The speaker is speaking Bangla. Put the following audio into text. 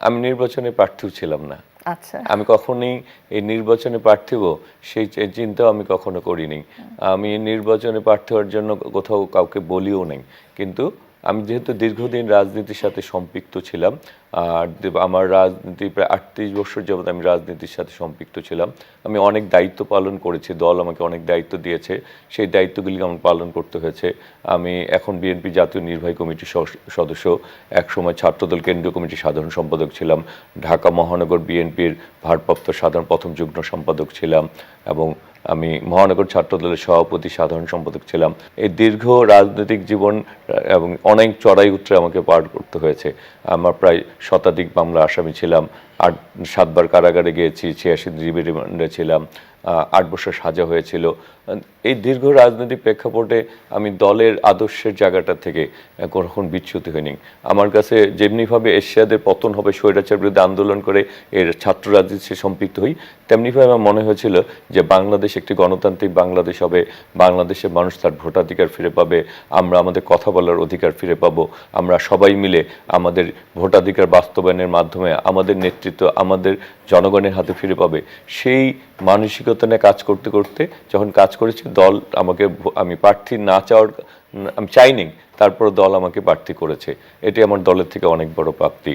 আমি নির্বাচনে প্রার্থীও ছিলাম না। আচ্ছা। আমি কখনোই এই নির্বাচনে প্রার্থী হব সেই চিন্তাও আমি কখনো করিনি। আমি নির্বাচনে প্রার্থী হওয়ার জন্য কোথাও কাউকে বলিও নাই। কিন্তু আমি যেহেতু দীর্ঘদিন রাজনীতির সাথে সম্পৃক্ত ছিলাম, আর আমার রাজনীতি প্রায় ৩৮ বছর যাবৎ আমি রাজনীতির সাথে সম্পৃক্ত ছিলাম। আমি অনেক দায়িত্ব পালন করেছি, দল আমাকে অনেক দায়িত্ব দিয়েছে, সেই দায়িত্বগুলি আমার পালন করতে হয়েছে। আমি এখন বিএনপি জাতীয় নির্বাহী কমিটির সদস্য, একসময় ছাত্রদল কেন্দ্রীয় কমিটির সাধারণ সম্পাদক ছিলাম, ঢাকা মহানগর বিএনপির ভারপ্রাপ্ত সাধারণ প্রথম যুগ্ম সম্পাদক ছিলাম, এবং আমি মহানগর ছাত্রদলের সভাপতি সাধারণ সম্পাদক ছিলাম। এই দীর্ঘ রাজনৈতিক জীবন এবং অনেক চড়াই উতরে আমাকে পার করতে হয়েছে। আমার প্রায় শতাধিক মামলা আসামি ছিলাম, 7বার কারাগারে গিয়েছি, 86 দিন রিমান্ডে ছিলাম, 8 বছর সাজা হয়েছিল। এই দীর্ঘ রাজনৈতিক প্রেক্ষাপটে আমি দলের আদর্শের জায়গাটা থেকে কখন বিচ্যুত হইনি। আমার কাছে যেমনিভাবে এরশাদের পতন হবে, স্বৈরাচার বিরুদ্ধে আন্দোলন করে এর ছাত্র রাজনীতিতে সম্পৃক্ত হই, তেমনিভাবে আমার মনে হয়েছিল যে বাংলাদেশ একটি গণতান্ত্রিক বাংলাদেশ হবে, বাংলাদেশের মানুষ তার ভোটাধিকার ফিরে পাবে, আমরা আমাদের কথা বলার অধিকার ফিরে পাবো, আমরা সবাই মিলে আমাদের ভোটাধিকার বাস্তবায়নের মাধ্যমে আমাদের নেতৃত্ব আমাদের জনগণের হাতে ফিরে পাবে। সেই মানসিকতা নিয়ে কাজ করতে করতে যখন কাজ করেছি, দল আমাকে, আমি প্রার্থী না চাওয়ার, আমি চাইনি, তারপর দল আমাকে প্রার্থী করেছে। এটি আমার দলের থেকে অনেক বড় প্রাপ্তি।